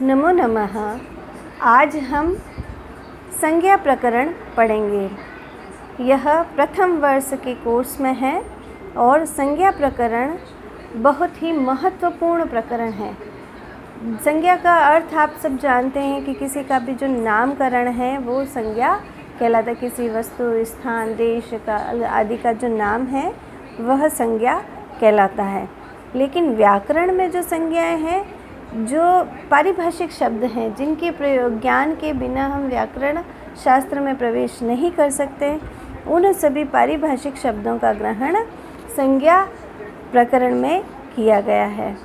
नमो नमः। आज हम संज्ञा प्रकरण पढ़ेंगे। यह प्रथम वर्ष के कोर्स में है और संज्ञा प्रकरण बहुत ही महत्वपूर्ण प्रकरण है। संज्ञा का अर्थ आप सब जानते हैं कि किसी का भी जो नामकरण है वो संज्ञा कहलाता है। किसी वस्तु, स्थान, देश का आदि का जो नाम है वह संज्ञा कहलाता है। लेकिन व्याकरण में जो संज्ञाएं हैं, जो पारिभाषिक शब्द हैं, जिनके प्रयोग ज्ञान के बिना हम व्याकरण शास्त्र में प्रवेश नहीं कर सकते, उन सभी पारिभाषिक शब्दों का ग्रहण संज्ञा प्रकरण में किया गया है।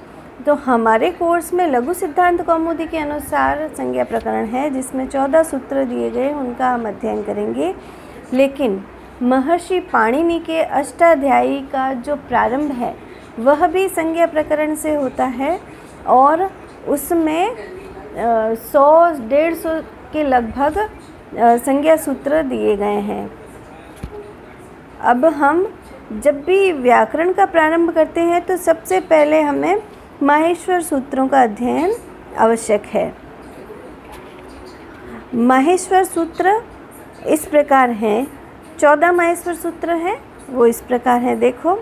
तो हमारे कोर्स में लघु सिद्धांत कौमुदी के अनुसार संज्ञा प्रकरण है, जिसमें 14 सूत्र दिए गए, उनका हम अध्ययन करेंगे। लेकिन महर्षि पाणिनि के अष्टाध्यायी का जो प्रारंभ है वह भी संज्ञा प्रकरण से होता है और उसमें 100-150 के लगभग संज्ञा सूत्र दिए गए हैं। अब हम जब भी व्याकरण का प्रारंभ करते हैं तो सबसे पहले हमें माहेश्वर सूत्रों का अध्ययन आवश्यक है। माहेश्वर सूत्र इस प्रकार हैं, 14 माहेश्वर सूत्र हैं, वो इस प्रकार हैं। देखो,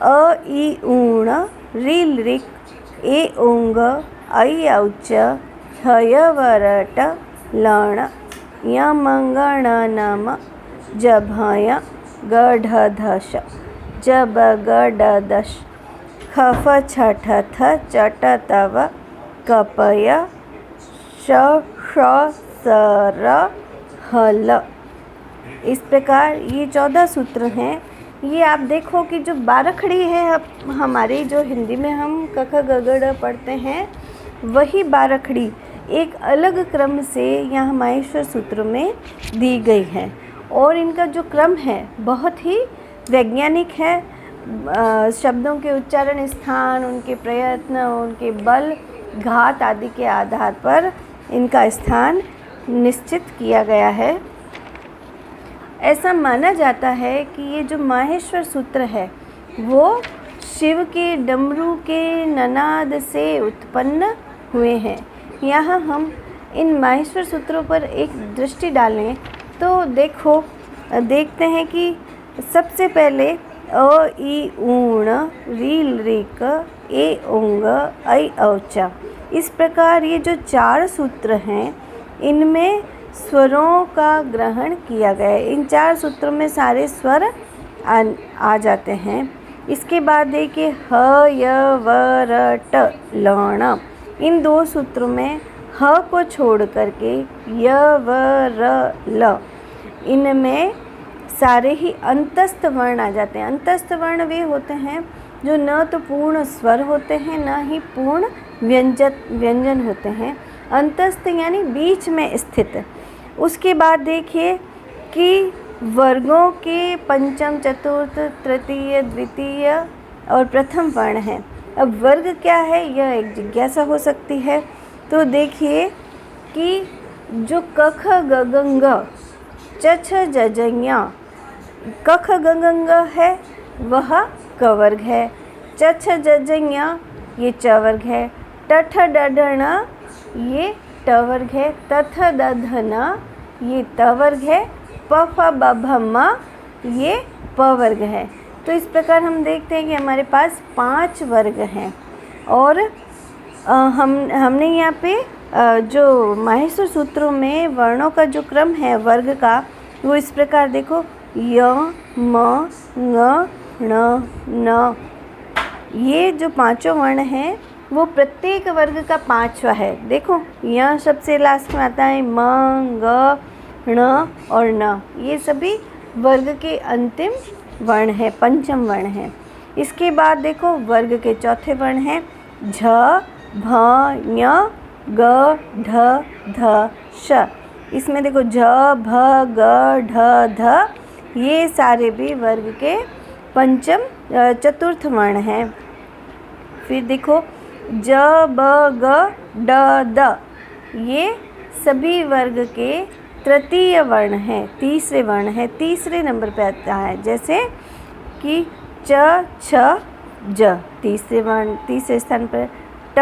अ इ ऊण रील ऋक ए ओंग ऐ औच हय वरट लण यमंगण नम जभय गढधश जब गडदश खफ छठ थ चट तव कपय श सर हल। इस प्रकार ये 14 सूत्र हैं। ये आप देखो कि जो बारखड़ी है हमारी, जो हिंदी में हम क ख ग घ ड़ पढ़ते हैं, वही बारखड़ी एक अलग क्रम से यहाँ माहेश्वर सूत्र में दी गई है और इनका जो क्रम है बहुत ही वैज्ञानिक है। शब्दों के उच्चारण, स्थान, उनके प्रयत्न, उनके बल, घात आदि के आधार पर इनका स्थान निश्चित किया गया है। ऐसा माना जाता है कि ये जो माहेश्वर सूत्र है वो शिव के डमरू के ननाद से उत्पन्न हुए हैं। यहाँ हम इन माहेश्वर सूत्रों पर एक दृष्टि डालें तो देखते हैं कि सबसे पहले अ इ ऊण रील ऋक ए ओंग ऐ औच। इस प्रकार ये जो 4 सूत्र हैं इनमें स्वरों का ग्रहण किया गया है। इन 4 सूत्रों में सारे स्वर आ जाते हैं। इसके बाद देखिए ह य व र ट लण। इन 2 सूत्रों में ह को छोड़ करके य व र ल, इनमें सारे ही अंतस्थ वर्ण आ जाते हैं। अंतस्थ वर्ण वे होते हैं जो न तो पूर्ण स्वर होते हैं न ही पूर्ण व्यंजन होते हैं। अंतस्थ यानी बीच में स्थित। उसके बाद देखिए कि वर्गों के पंचम, चतुर्थ, तृतीय, द्वितीय और प्रथम वर्ण हैं। अब वर्ग क्या है, यह एक जिज्ञासा हो सकती है। तो देखिए कि जो क ख ग घ ङ च छ ज ज ञ, क ख ग घ ङ है वह क वर्ग है, च छ ज ज ञ ये च वर्ग है, ट ठ ड ढ ण ये ट वर्ग है, त थ द ध न ये त वर्ग है, प फ ब भ म ये प वर्ग है। तो इस प्रकार हम देखते हैं कि हमारे पास 5 वर्ग हैं। और हमने यहाँ पे जो माहेश्वर सूत्रों में वर्णों का जो क्रम है वर्ग का, वो इस प्रकार देखो, य म ङ ण न, ये जो 5 वर्ण हैं वो प्रत्येक वर्ग का 5वां है। देखो, य सबसे लास्ट में आता है, म ग ण और न, ये सभी वर्ग के अंतिम वर्ण है, पंचम वर्ण है। इसके बाद देखो वर्ग के चौथे वर्ण हैं झ भ ञ ग ढ ध श। इसमें देखो झ भ ग ढ ध, ये सारे भी वर्ग के पंचम चतुर्थ वर्ण हैं। फिर देखो ज ब ग ड द, ये सभी वर्ग के तृतीय वर्ण हैं, तीसरे वर्ण हैं, तीसरे नंबर पे आता है। जैसे कि च छ ज तीसरे स्थान पर, ट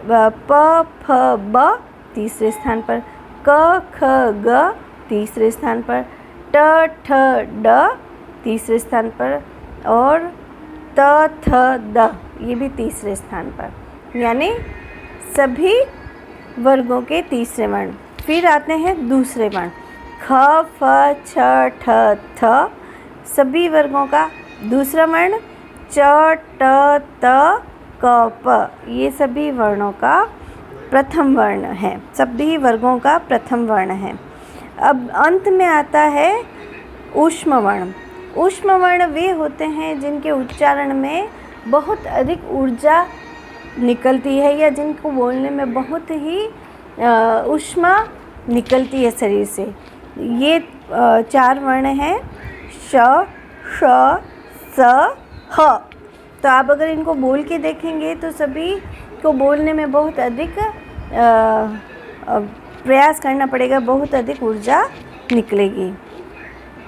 प फ ब तीसरे स्थान पर, क ख ग तीसरे स्थान पर, ट ठ ड तीसरे स्थान पर और त थ द ये भी तीसरे स्थान पर, यानी सभी वर्गों के तीसरे वर्ण। फिर आते हैं दूसरे वर्ण, ख फ छ ठ थ सभी वर्गों का दूसरा वर्ण, च ट त क प ये सभी वर्णों का प्रथम वर्ण है, सभी वर्गों का प्रथम वर्ण है। अब अंत में आता है ऊष्म वर्ण। ऊष्म वर्ण वे होते हैं जिनके उच्चारण में बहुत अधिक ऊर्जा निकलती है या जिनको बोलने में बहुत ही ऊष्मा निकलती है शरीर से। ये चार वर्ण हैं, श श स ह। तो आप अगर इनको बोल के देखेंगे तो सभी को बोलने में बहुत अधिक प्रयास करना पड़ेगा, बहुत अधिक ऊर्जा निकलेगी।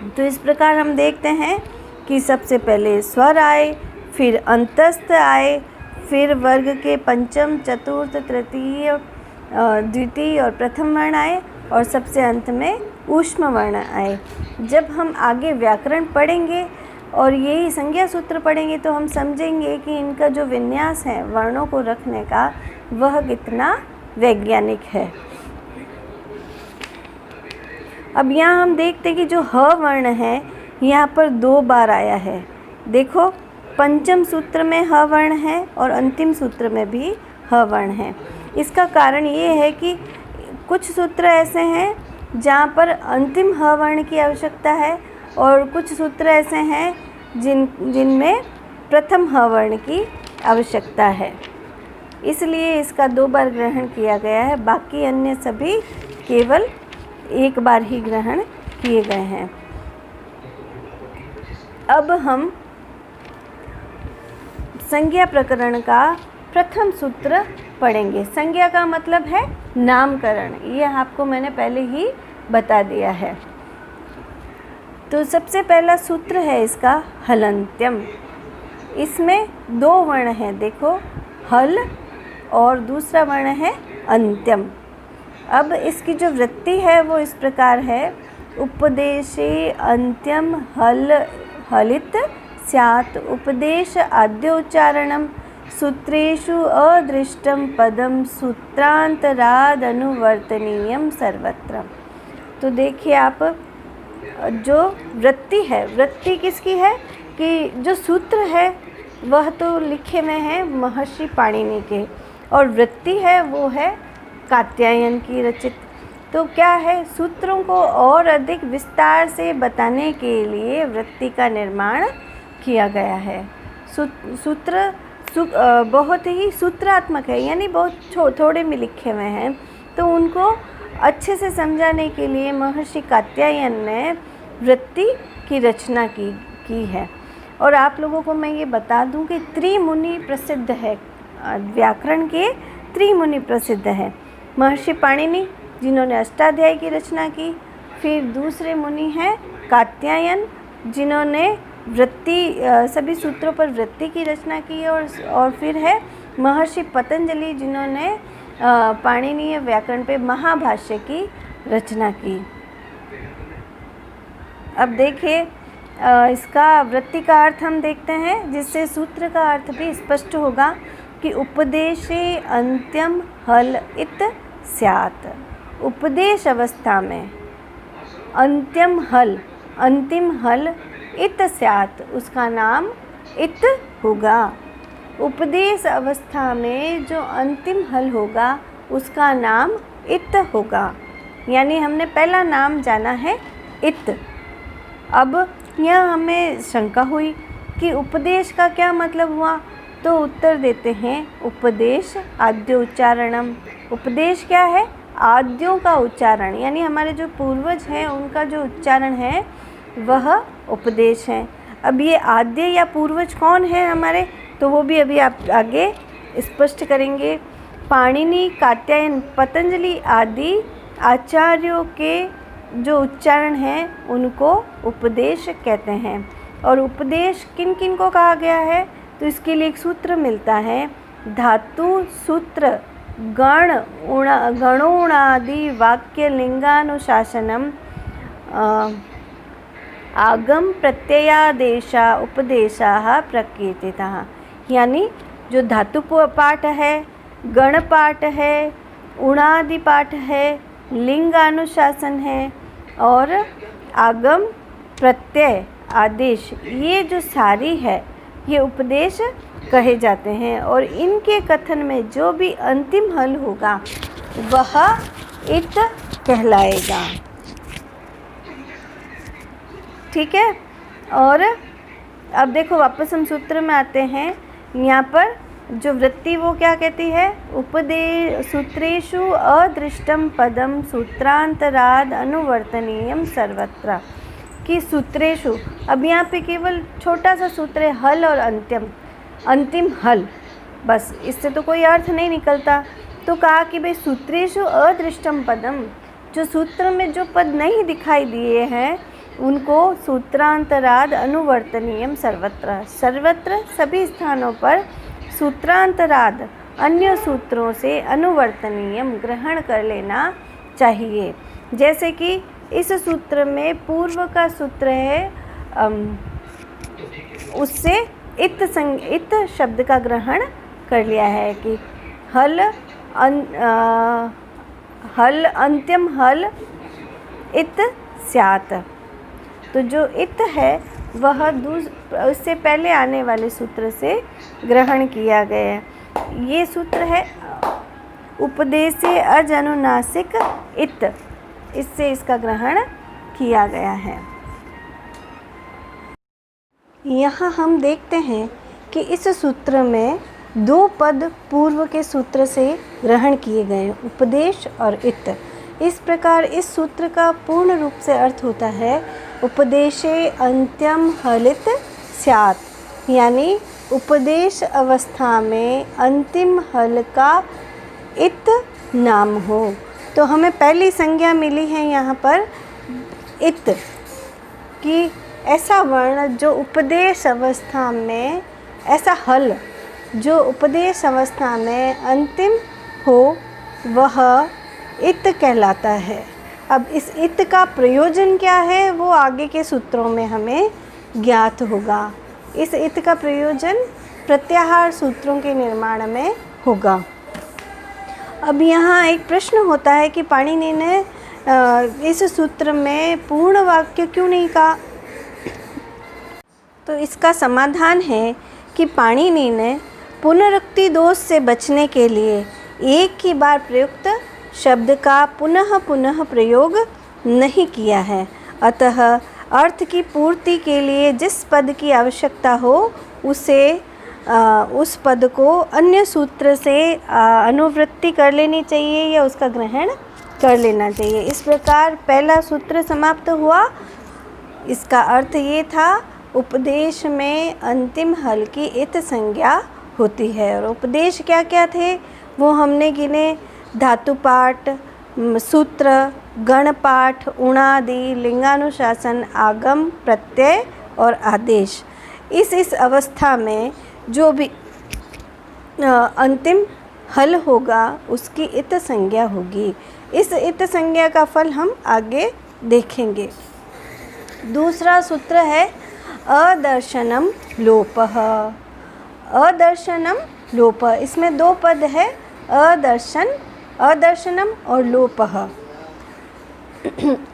तो इस प्रकार हम देखते हैं कि सबसे पहले स्वर आए, फिर अंतस्थ आए, फिर वर्ग के पंचम, चतुर्थ, तृतीय, द्वितीय और प्रथम वर्ण आए और सबसे अंत में ऊष्म वर्ण आए। जब हम आगे व्याकरण पढ़ेंगे और यही संज्ञा सूत्र पढ़ेंगे तो हम समझेंगे कि इनका जो विन्यास है वर्णों को रखने का वह कितना वैज्ञानिक है। अब यहाँ हम देखते हैं कि जो ह वर्ण है यहाँ पर 2 बार आया है। देखो पंचम सूत्र में ह वर्ण है और अंतिम सूत्र में भी ह वर्ण है। इसका कारण ये है कि कुछ सूत्र ऐसे हैं जहाँ पर अंतिम ह वर्ण की आवश्यकता है और कुछ सूत्र ऐसे हैं जिनमें प्रथम ह वर्ण की आवश्यकता है, इसलिए इसका 2 बार ग्रहण किया गया है। बाकी अन्य सभी केवल 1 बार ही ग्रहण किए गए हैं। अब हम संज्ञा प्रकरण का प्रथम सूत्र पढ़ेंगे। संज्ञा का मतलब है नामकरण, ये आपको मैंने पहले ही बता दिया है। तो सबसे पहला सूत्र है इसका हलन्त्यम। इसमें 2 वर्ण हैं, देखो हल और दूसरा वर्ण है अंत्यम। अब इसकी जो वृत्ति है वो इस प्रकार है, उपदेशे अंत्यम हल हलित स्यात् उपदेश आद्योच्चारणम सूत्रेषु अदृष्टम पदम सूत्रांतरादनुवर्तनीयम सर्वत्र। तो देखिए आप, जो वृत्ति है, वृत्ति किसकी है कि जो सूत्र है वह तो लिखे हुए हैं महर्षि पाणिनि के और वृत्ति है वो है कात्यायन की रचित। तो क्या है, सूत्रों को और अधिक विस्तार से बताने के लिए वृत्ति का निर्माण किया गया है। सूत्र बहुत ही सूत्रात्मक है, यानी बहुत थोड़े में लिखे हुए हैं, तो उनको अच्छे से समझाने के लिए महर्षि कात्यायन ने वृत्ति की रचना की है। और आप लोगों को मैं ये बता दूं कि त्रिमुनि प्रसिद्ध है, व्याकरण के त्रिमुनि प्रसिद्ध है। महर्षि पाणिनि जिन्होंने अष्टाध्यायी की रचना की, फिर दूसरे मुनि हैं कात्यायन जिन्होंने वृत्ति सभी सूत्रों पर वृत्ति की रचना की, और फिर है महर्षि पतंजलि जिन्होंने पाणिनीय व्याकरण पे महाभाष्य की रचना की। अब देखिए इसका वृत्ति का अर्थ हम देखते हैं, जिससे सूत्र का अर्थ भी स्पष्ट होगा कि उपदेशे अंत्यम हल इत स्यात्। उपदेश अवस्था में अंतिम हल इत स्यात्, उसका नाम इत होगा। उपदेश अवस्था में जो अंतिम हल होगा उसका नाम इत होगा, यानी हमने पहला नाम जाना है इत। अब यहाँ हमें शंका हुई कि उपदेश का क्या मतलब हुआ, तो उत्तर देते हैं उपदेश आद्य उच्चारणम। उपदेश क्या है, आद्यों का उच्चारण, यानी हमारे जो पूर्वज हैं उनका जो उच्चारण है वह उपदेश है। अब ये आद्य या पूर्वज कौन है हमारे, तो वो भी अभी आप आगे स्पष्ट करेंगे। पाणिनि, कात्यायन, पतंजलि आदि आचार्यों के जो उच्चारण हैं उनको उपदेश कहते हैं। और उपदेश किन किन को कहा गया है, तो इसके लिए एक सूत्र मिलता है, धातु सूत्र गणोणादि वाक्य लिंगानुशासनम आगम प्रत्ययादेशा उपदेशाः प्रकीर्तिताः। यानी जो धातु पाठ है, गण पाठ है, उणादि पाठ है, लिंगानुशासन है और आगम प्रत्यय आदेश, ये जो सारी है ये उपदेश कहे जाते हैं। और इनके कथन में जो भी अंतिम हल होगा वह इत कहलाएगा। ठीक है। और अब देखो वापस हम सूत्र में आते हैं। यहाँ पर जो वृत्ति वो क्या कहती है, सूत्रेषु अदृष्टम पदम सूत्रांतराद अनुवर्तनीयम सर्वत्र। कि सूत्रेषु, अब यहाँ पे केवल छोटा सा सूत्र है, हल और अंतिम हल, बस इससे तो कोई अर्थ नहीं निकलता। तो कहा कि भाई सूत्रेषु अदृष्टम पदम, जो सूत्र में जो पद नहीं दिखाई दिए हैं उनको सूत्रांतराद अनुवर्तनीयम सर्वत्र, सभी स्थानों पर सूत्रांतराद अन्य सूत्रों से अनुवर्तनीयम ग्रहण कर लेना चाहिए। जैसे कि इस सूत्र में पूर्व का सूत्र है, उससे इत शब्द का ग्रहण कर लिया है कि हल अंत्यम हल इत स्यात्। तो जो इत है वह उससे पहले आने वाले सूत्र से ग्रहण किया गया है। ये सूत्र है उपदेशे अजनुनासिक इत, इससे इसका ग्रहण किया गया है। यहाँ हम देखते हैं कि इस सूत्र में दो पद पूर्व के सूत्र से ग्रहण किए गए, उपदेश और इत। इस प्रकार इस सूत्र का पूर्ण रूप से अर्थ होता है उपदेशे अंत्यम हलित स्यात्, यानी उपदेश अवस्था में अंतिम हल का इत नाम हो। तो हमें पहली संज्ञा मिली है यहाँ पर इत कि ऐसा वर्ण जो उपदेश अवस्था में, ऐसा हल जो उपदेश अवस्था में अंतिम हो वह इत कहलाता है। अब इस इत का प्रयोजन क्या है वो आगे के सूत्रों में हमें ज्ञात होगा। इस इत का प्रयोजन प्रत्याहार सूत्रों के निर्माण में होगा। अब यहाँ एक प्रश्न होता है कि पाणिनि ने इस सूत्र में पूर्ण वाक्य क्यों नहीं कहा। तो इसका समाधान है कि पाणिनि ने पुनरुक्ति दोष से बचने के लिए एक ही बार प्रयुक्त शब्द का पुनः पुनः प्रयोग नहीं किया है। अतः अर्थ की पूर्ति के लिए जिस पद की आवश्यकता हो उस पद को अन्य सूत्र से अनुवृत्ति कर लेनी चाहिए या उसका ग्रहण कर लेना चाहिए। इस प्रकार पहला सूत्र समाप्त हुआ। इसका अर्थ ये था उपदेश में अंतिम हल की इत संज्ञा होती है। और उपदेश क्या क्या थे वो हमने गिने, धातु पाठ, सूत्र, गण पाठ, उणादि, लिंगानुशासन, आगम, प्रत्यय और आदेश। इस अवस्था में जो भी अंतिम हल होगा उसकी इत संज्ञा होगी। इस इत संज्ञा का फल हम आगे देखेंगे। दूसरा सूत्र है अदर्शनम लोपः। अदर्शनम लोप, इसमें दो पद है, अदर्शनम और लोपः।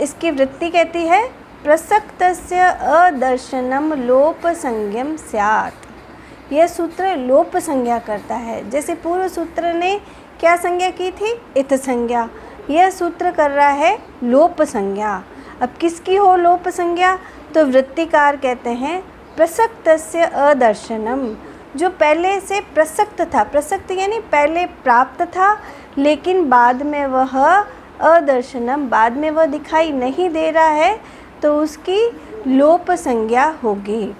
इसकी वृत्ति कहती है प्रसक्तस्य अदर्शनम लोप संज्ञम स्यात्। यह सूत्र लोप संज्ञा करता है। जैसे पूर्व सूत्र ने क्या संज्ञा की थी, इत संज्ञा, यह सूत्र कर रहा है लोप संज्ञा। अब किसकी हो लोप संज्ञा, तो वृत्तिकार कहते हैं प्रसक्तस्य अदर्शनम, जो पहले से प्रसक्त था, प्रसक्त यानी पहले प्राप्त था लेकिन बाद में वह अदर्शनम, बाद में वह दिखाई नहीं दे रहा है, तो उसकी लोप संज्ञा होगी।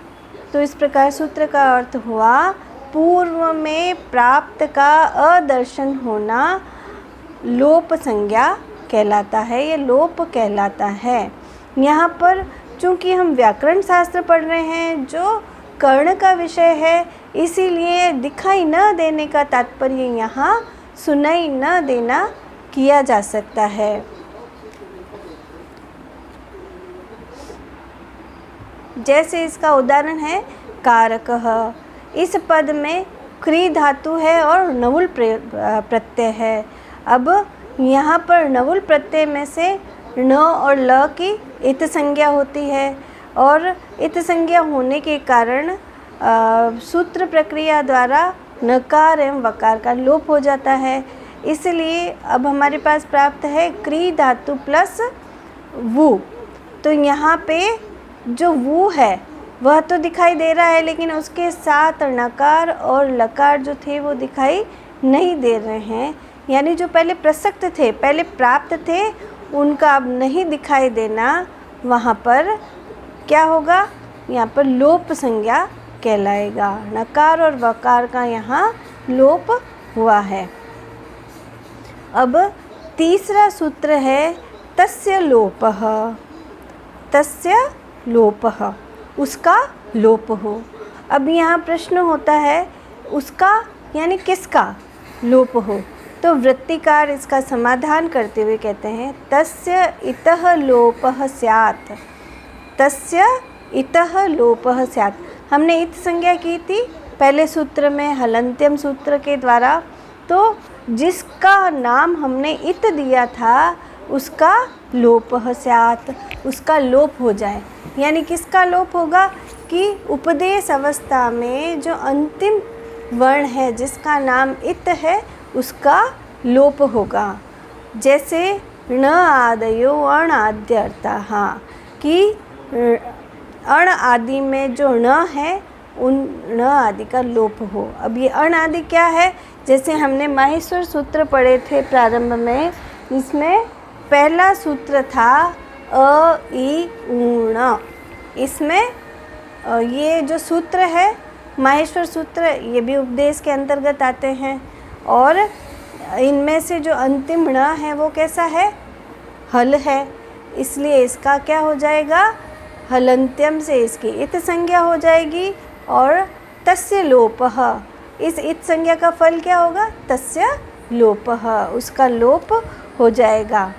तो इस प्रकार सूत्र का अर्थ हुआ पूर्व में प्राप्त का अदर्शन होना लोप संज्ञा कहलाता है, ये लोप कहलाता है। यहाँ पर चूँकि हम व्याकरण शास्त्र पढ़ रहे हैं जो कर्ण का विषय है, इसीलिए दिखाई न देने का तात्पर्य यहाँ सुनाई न देना किया जा सकता है। जैसे इसका उदाहरण है कारकः। इस पद में क्री धातु है और नवुल प्रत्यय है। अब यहाँ पर नवुल प्रत्यय में से न और ल की इत संज्ञा होती है और इत संज्ञा होने के कारण सूत्र प्रक्रिया द्वारा नकार एवं वकार का लोप हो जाता है। इसलिए अब हमारे पास प्राप्त है क्री धातु प्लस वु। तो यहाँ पे जो वु है वह तो दिखाई दे रहा है, लेकिन उसके साथ नकार और लकार जो थे वो दिखाई नहीं दे रहे हैं। यानी जो पहले प्रसक्त थे, पहले प्राप्त थे, उनका अब नहीं दिखाई देना, वहाँ पर क्या होगा, यहाँ पर लोप संज्ञा कहलाएगा। नकार और वकार का यहाँ लोप हुआ है। अब तीसरा सूत्र है तस्य लोपः। तस्य लोपः, उसका लोप हो। अब यहाँ प्रश्न होता है उसका यानी किसका लोप हो। तो वृत्तिकार इसका समाधान करते हुए कहते हैं तस्य इतः लोपः स्यात्। तस्य इतः लोपः स्यात्। हमने इत संज्ञा की थी पहले सूत्र में हलन्त्यम सूत्र के द्वारा। तो जिसका नाम हमने इत दिया था उसका लोपः स्यात्, उसका लोप हो जाए। यानी किसका लोप होगा कि उपदेश अवस्था में जो अंतिम वर्ण है जिसका नाम इत है उसका लोप होगा। जैसे ण आदयो अण आद्यर्थः, कि अण आदि में जो ण है उन ण आदि का लोप हो। अब ये अण आदि क्या है, जैसे हमने माहेश्वर सूत्र पढ़े थे प्रारंभ में, इसमें पहला सूत्र था अ इ उ ण। इसमें ये जो सूत्र है माहेश्वर सूत्र, ये भी उपदेश के अंतर्गत आते हैं। और इनमें से जो अंतिम ण है वो कैसा है, हल है। इसलिए इसका क्या हो जाएगा, हलन्त्यम से इसकी इत संज्ञा हो जाएगी। और तस्य लोपः, इस इत संज्ञा का फल क्या होगा, तस्य लोपः, उसका लोप हो जाएगा।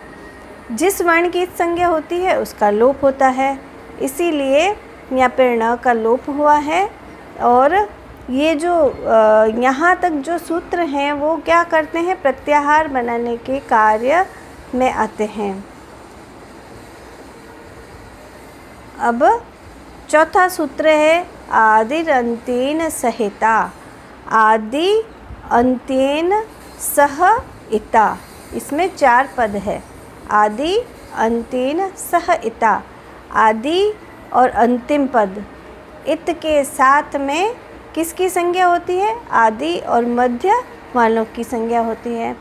जिस वर्ण की इत संज्ञा होती है उसका लोप होता है। इसीलिए यहाँ पर ण का लोप हुआ है। और ये जो यहाँ तक जो सूत्र हैं वो क्या करते हैं, प्रत्याहार बनाने के कार्य में आते हैं। अब चौथा सूत्र है आदिर अंतेन सहिता। आदि अंतेन सह इता। इसमें 4 पद है। आदि अंतेन सह इता। आदि और अंतिम पद इत के साथ में किसकी संज्ञा होती है, आदि और मध्य वालों की संज्ञा होती है।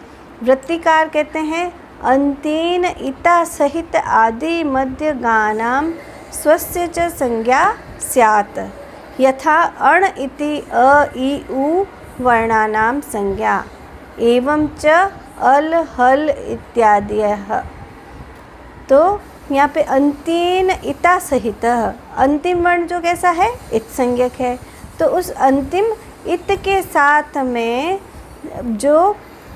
वृत्तिकार कहते हैं अंतेन इता सहित आदि मध्य गानाम स्वस्य च संज्ञा स्यात्, यथा अण इति अ इ उ वर्णानाम संज्ञा एवं च अल हल इत्यादयः। तो यहाँ पे अंतेन इता सहित, अंतिम वर्ण जो कैसा है, इत संज्ञक है। तो उस अंतिम इत के साथ में जो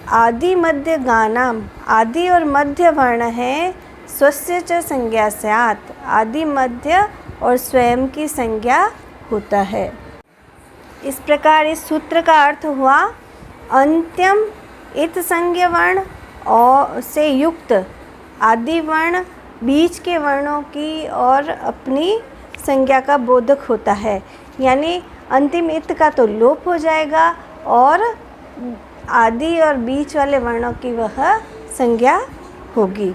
आदि मध्य गानाम, आदि और मध्य वर्ण है, स्वस्य च संज्ञा स्यात्, आदि मध्य और स्वयं की संज्ञा होता है। इस प्रकार इस सूत्र का अर्थ हुआ अंत्यम इत संज्ञा वर्ण और से युक्त आदि वर्ण बीच के वर्णों की और अपनी संज्ञा का बोधक होता है। यानी अंतिम इत का तो लोप हो जाएगा और आदि और बीच वाले वर्णों की वह संज्ञा होगी।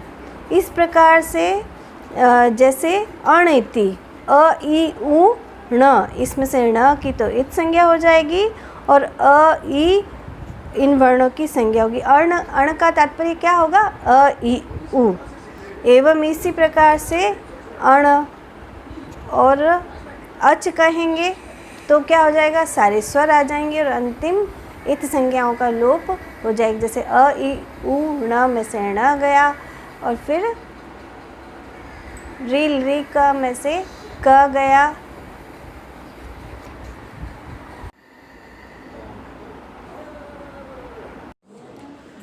इस प्रकार से जैसे अण इति अ इ उ ण, इसमें से ण की तो इत संज्ञा हो जाएगी और अ इ इन वर्णों की संज्ञा होगी। अण का तात्पर्य क्या होगा, अ इ उ। एवं इसी प्रकार से अण और अच कहेंगे तो क्या हो जाएगा, सारे स्वर आ जाएंगे और अंतिम इत संज्ञाओं का लोप हो जाएगा। जैसे अ इ उ ण में से ण गया और फिर रील री क में से क गया।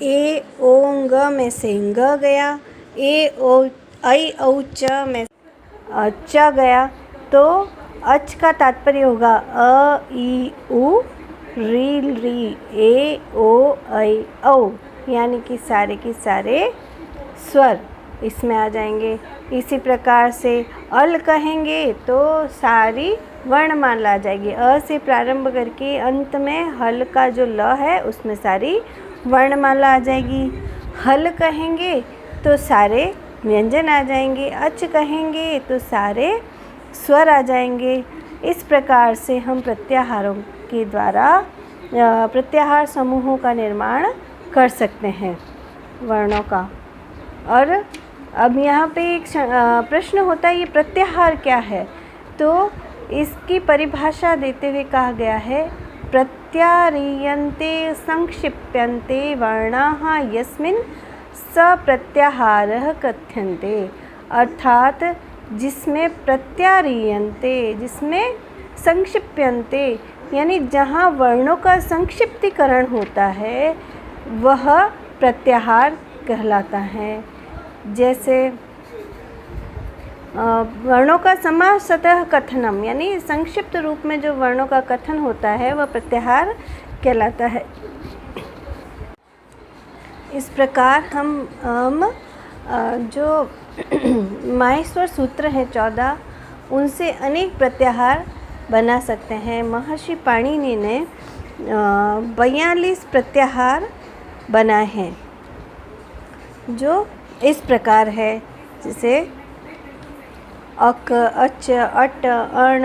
ए ओ ग में से ग गया, ए ओ ऐ औ च में च गया, तो अच का तात्पर्य होगा अ ई उ री री ए ओ ऐ औ, यानी कि सारे के सारे स्वर इसमें आ जाएंगे। इसी प्रकार से अल कहेंगे तो सारी वर्णमाला आ जाएगी। अ से प्रारंभ करके अंत में हल का जो ल है उसमें सारी वर्णमाला आ जाएगी। हल कहेंगे तो सारे व्यंजन आ जाएंगे। अच कहेंगे तो सारे स्वर आ जाएंगे। इस प्रकार से हम प्रत्याहारों के द्वारा प्रत्याहार समूहों का निर्माण कर सकते हैं वर्णों का। और अब यहाँ पे एक प्रश्न होता है, ये प्रत्याहार क्या है? तो इसकी परिभाषा देते हुए कहा गया है, प्रत्याह्रियन्ते संक्षिप्यन्ते वर्णाः यस्मिन् सप्रत्याहारः कथ्यन्ते। अर्थात जिसमें प्रत्याह्रियन्ते, जिसमें संक्षिप्यन्ते, यानी जहाँ वर्णों का संक्षिप्तीकरण होता है वह प्रत्याहार कहलाता है। जैसे वर्णों का समासतः कथनम, यानी संक्षिप्त रूप में जो वर्णों का कथन होता है वह प्रत्याहार कहलाता है। इस प्रकार हम जो माहेश्वर सूत्र हैं 14, उनसे अनेक प्रत्याहार बना सकते हैं। महर्षि पाणिनि ने 42 प्रत्याहार बनाए हैं, जो इस प्रकार है, जैसे अक, अच, अट, अण,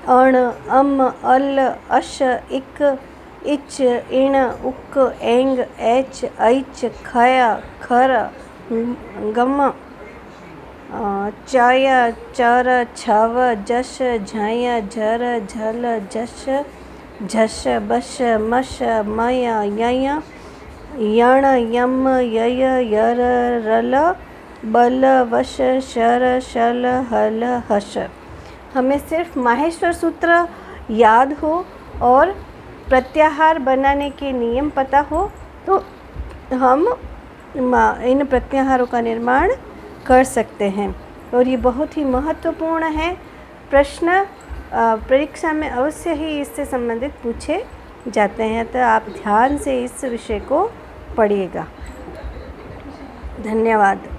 अण, अम, अल, अश, इक, इच, इण, उक, एंग, एच, ऐच, खय, खर, गम, चय, चर, छव, जश, झय, झर, झल, झश, झश, बश, मश, मय, यय, यण, यम, यय, यर, रल, बल, वश, शर, शल, हल, हश। हमें सिर्फ माहेश्वर सूत्र याद हो और प्रत्याहार बनाने के नियम पता हो तो हम इन प्रत्याहारों का निर्माण कर सकते हैं। और ये बहुत ही महत्वपूर्ण है। प्रश्न परीक्षा में अवश्य ही इससे संबंधित पूछे जाते हैं, तो आप ध्यान से इस विषय को पढ़िएगा। धन्यवाद।